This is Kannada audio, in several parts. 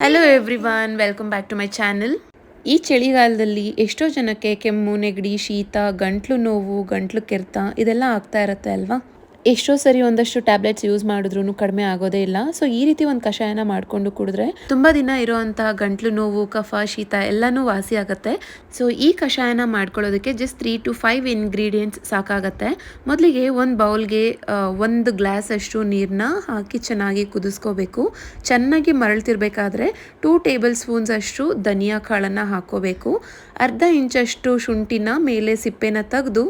Hello everyone, welcome back to my channel. ಈ ಚಳಿಗಾಲದಲ್ಲಿ ಎಷ್ಟೋ ಜನಕ್ಕೆ ಕೆಮ್ಮು, ನೆಗಡಿ, ಶೀತ, ಗಂಟ್ಲು ನೋವು, ಗಂಟ್ಲು ಕೆರೆತ ಇದೆಲ್ಲ ಆಗ್ತಾ ಇರುತ್ತೆ ಅಲ್ವಾ. ಎಷ್ಟೋ ಸರಿ ಒಂದಷ್ಟು ಟ್ಯಾಬ್ಲೆಟ್ಸ್ ಯೂಸ್ ಮಾಡಿದ್ರೂ ಕಡಿಮೆ ಆಗೋದೇ ಇಲ್ಲ. ಸೊ ಈ ರೀತಿ ಒಂದು ಕಷಾಯನ ಮಾಡಿಕೊಂಡು ಕುಡಿದ್ರೆ ತುಂಬ ದಿನ ಇರೋವಂತಹ ಗಂಟ್ಲು ನೋವು, ಕಫ, ಶೀತ ಎಲ್ಲನೂ ವಾಸಿ ಆಗುತ್ತೆ. ಸೊ ಈ ಕಷಾಯನ ಮಾಡ್ಕೊಳ್ಳೋದಕ್ಕೆ ಜಸ್ಟ್ 3 to 5 ಇಂಗ್ರೀಡಿಯೆಂಟ್ಸ್ ಸಾಕಾಗತ್ತೆ. ಮೊದಲಿಗೆ ಒಂದು ಬೌಲ್ಗೆ 1 ಗ್ಲಾಸ್ ಅಷ್ಟು ನೀರನ್ನ ಹಾಕಿ ಚೆನ್ನಾಗಿ ಕುದಿಸ್ಕೋಬೇಕು. ಚೆನ್ನಾಗಿ ಮರಳ್ತಿರ್ಬೇಕಾದ್ರೆ 2 ಟೇಬಲ್ ಸ್ಪೂನ್ಸ್ ಅಷ್ಟು ಧನಿಯಾ ಕಾಳನ್ನು ಹಾಕೋಬೇಕು. ಅರ್ಧ ಇಂಚಷ್ಟು ಶುಂಠಿನ ಮೇಲೆ ಸಿಪ್ಪೆನ ತೆಗೆದು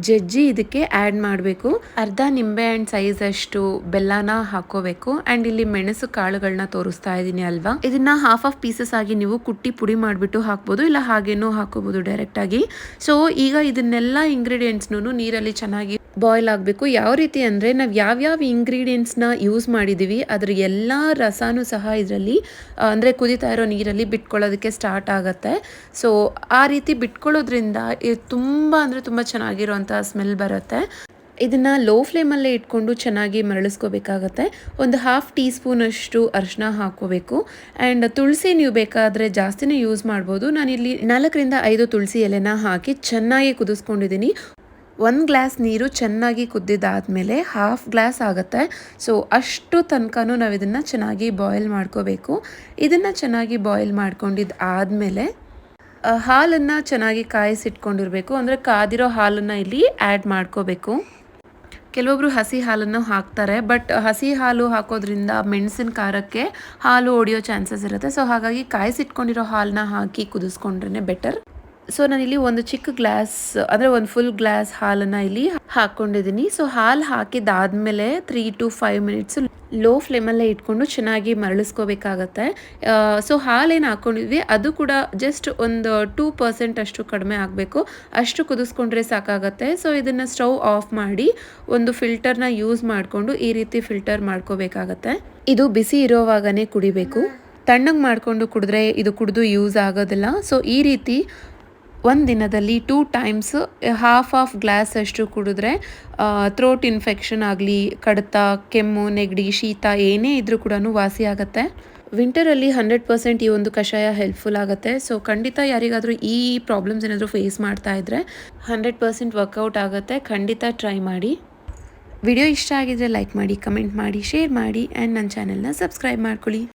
ಜಜ್ಜಿ ಇದಕ್ಕೆ ಆ್ಯಡ್ ಮಾಡಬೇಕು. ಅರ್ಧ ನಿಂಬೆಹಣ್ಣು ಸೈಜ್ ಅಷ್ಟು ಬೆಲ್ಲನ ಹಾಕೋಬೇಕು. ಆ್ಯಂಡ್ ಇಲ್ಲಿ ಮೆಣಸು ಕಾಳುಗಳನ್ನ ತೋರಿಸ್ತಾ ಇದ್ದೀನಿ ಅಲ್ವಾ, ಇದನ್ನ ಹಾಫ್ ಪೀಸಸ್ ಆಗಿ ನೀವು ಕುಟ್ಟಿ ಪುಡಿ ಮಾಡಿಬಿಟ್ಟು ಹಾಕ್ಬೋದು, ಇಲ್ಲ ಹಾಗೇನೂ ಹಾಕೋಬೋದು ಡೈರೆಕ್ಟ್ ಆಗಿ. ಸೊ ಈಗ ಇದನ್ನೆಲ್ಲ ಇಂಗ್ರೀಡಿಯೆಂಟ್ಸ್ನು ನೀರಲ್ಲಿ ಚೆನ್ನಾಗಿ ಬಾಯ್ಲ್ ಆಗಬೇಕು. ಯಾವ ರೀತಿ ಅಂದರೆ ನಾವು ಯಾವ್ಯಾವ ಇಂಗ್ರೀಡಿಯೆಂಟ್ಸ್ನ ಯೂಸ್ ಮಾಡಿದ್ದೀವಿ ಅದರ ಎಲ್ಲ ರಸನೂ ಸಹ ಇದರಲ್ಲಿ ಅಂದರೆ ಕುದೀತಾ ಇರೋ ನೀರಲ್ಲಿ ಬಿಟ್ಕೊಳ್ಳೋದಕ್ಕೆ ಸ್ಟಾರ್ಟ್ ಆಗುತ್ತೆ. ಸೊ ಆ ರೀತಿ ಬಿಟ್ಕೊಳ್ಳೋದ್ರಿಂದ ಇದು ತುಂಬ ಅಂದರೆ ತುಂಬ ಚೆನ್ನಾಗಿರೋಂಥ ಸ್ಮೆಲ್ ಬರುತ್ತೆ. ಇದನ್ನು ಲೋ ಫ್ಲೇಮಲ್ಲೇ ಇಟ್ಕೊಂಡು ಚೆನ್ನಾಗಿ ಮರಳಿಸ್ಕೋಬೇಕಾಗತ್ತೆ. ಒಂದು 1/2 ಟೀ ಸ್ಪೂನ್ ಅಷ್ಟು ಅರಿಶಿನ ಹಾಕೋಬೇಕು. ಆ್ಯಂಡ್ ತುಳಸಿ ನೀವು ಬೇಕಾದರೆ ಜಾಸ್ತಿನೇ ಯೂಸ್ ಮಾಡ್ಬೋದು. ನಾನಿಲ್ಲಿ 4 ರಿಂದ 5 ತುಳಸಿ ಎಲೆನ ಹಾಕಿ ಚೆನ್ನಾಗಿ ಕುದಿಸ್ಕೊಂಡಿದ್ದೀನಿ. 1 ಗ್ಲಾಸ್ ನೀರು ಚೆನ್ನಾಗಿ ಕುದ್ದಿದ್ದಾದಮೇಲೆ 1/2 ಗ್ಲಾಸ್ ಆಗುತ್ತೆ. ಸೊ ಅಷ್ಟು ತನಕನೂ ನಾವು ಇದನ್ನು ಚೆನ್ನಾಗಿ ಬಾಯ್ಲ್ ಮಾಡ್ಕೋಬೇಕು. ಇದನ್ನು ಚೆನ್ನಾಗಿ ಬಾಯ್ಲ್ ಮಾಡ್ಕೊಂಡಿದ್ದು ಆದಮೇಲೆ ಹಾಲನ್ನು ಚೆನ್ನಾಗಿ ಕಾಯಿಸಿಟ್ಕೊಂಡಿರಬೇಕು. ಅಂದರೆ ಕಾದಿರೋ ಹಾಲನ್ನು ಇಲ್ಲಿ ಆ್ಯಡ್ ಮಾಡ್ಕೋಬೇಕು. ಕೆಲವೊಬ್ರು ಹಸಿ ಹಾಲನ್ನು ಹಾಕ್ತಾರೆ, ಬಟ್ ಹಸಿ ಹಾಲು ಹಾಕೋದ್ರಿಂದ ಮೆಣಸಿನ ಖಾರಕ್ಕೆ ಹಾಲು ಒಡೆಯೋ ಚಾನ್ಸಸ್ ಇರುತ್ತೆ. ಸೊ ಹಾಗಾಗಿ ಕಾಯಿಸಿಟ್ಕೊಂಡಿರೋ ಹಾಲನ್ನ ಹಾಕಿ ಕುದಿಸ್ಕೊಂಡ್ರೆ ಬೆಟರ್. ಸೊ ನಾನಿಲ್ಲಿ ಒಂದು ಚಿಕ್ಕ ಗ್ಲಾಸ್ ಅಂದರೆ ಒಂದು ಫುಲ್ ಗ್ಲಾಸ್ ಹಾಲನ್ನು ಇಲ್ಲಿ ಹಾಕ್ಕೊಂಡಿದ್ದೀನಿ. ಸೊ ಹಾಲು ಹಾಕಿದ್ದಾದಮೇಲೆ 3 to 5 ಮಿನಿಟ್ಸ್ ಲೋ ಫ್ಲೇಮಲ್ಲೇ ಇಟ್ಕೊಂಡು ಚೆನ್ನಾಗಿ ಮರಳಿಸ್ಕೋಬೇಕಾಗತ್ತೆ. ಸೊ ಹಾಲೇನು ಹಾಕ್ಕೊಂಡಿದ್ವಿ ಅದು ಕೂಡ ಜಸ್ಟ್ ಒಂದು 2% ಅಷ್ಟು ಕಡಿಮೆ ಆಗಬೇಕು, ಅಷ್ಟು ಕುದಿಸ್ಕೊಂಡ್ರೆ ಸಾಕಾಗತ್ತೆ. ಸೊ ಇದನ್ನು ಸ್ಟವ್ ಆಫ್ ಮಾಡಿ ಒಂದು ಫಿಲ್ಟರ್ನ ಯೂಸ್ ಮಾಡಿಕೊಂಡು ಈ ರೀತಿ ಫಿಲ್ಟರ್ ಮಾಡ್ಕೋಬೇಕಾಗತ್ತೆ. ಇದು ಬಿಸಿ ಇರೋವಾಗನೇ ಕುಡಿಬೇಕು. ತಣ್ಣಗೆ ಮಾಡಿಕೊಂಡು ಕುಡಿದ್ರೆ ಇದು ಕುಡಿದು ಯೂಸ್ ಆಗೋದಿಲ್ಲ. ಸೊ ಈ ರೀತಿ ಒಂದು ದಿನದಲ್ಲಿ 2 ಟೈಮ್ಸ್ ಹಾಫ್ ಗ್ಲಾಸ್ ಅಷ್ಟು ಕುಡಿದ್ರೆ ಥ್ರೋಟ್ ಇನ್ಫೆಕ್ಷನ್ ಆಗಲಿ, ಕಡಿತ, ಕೆಮ್ಮು, ನೆಗಡಿ, ಶೀತ ಏನೇ ಇದ್ರೂ ಕೂಡ ವಾಸಿ ಆಗುತ್ತೆ. ವಿಂಟರಲ್ಲಿ 100% ಈ ಒಂದು ಕಷಾಯ ಹೆಲ್ಪ್ಫುಲ್ ಆಗುತ್ತೆ. ಸೊ ಖಂಡಿತ ಯಾರಿಗಾದರೂ ಈ ಪ್ರಾಬ್ಲಮ್ಸ್ ಏನಾದರೂ ಫೇಸ್ ಮಾಡ್ತಾ ಇದ್ದರೆ 100% ವರ್ಕೌಟ್ ಆಗುತ್ತೆ. ಖಂಡಿತ ಟ್ರೈ ಮಾಡಿ. ವಿಡಿಯೋ ಇಷ್ಟ ಆಗಿದ್ರೆ ಲೈಕ್ ಮಾಡಿ, ಕಮೆಂಟ್ ಮಾಡಿ, ಶೇರ್ ಮಾಡಿ ಆ್ಯಂಡ್ ನನ್ನ ಚಾನೆಲ್ನ ಸಬ್ಸ್ಕ್ರೈಬ್ ಮಾಡ್ಕೊಳ್ಳಿ.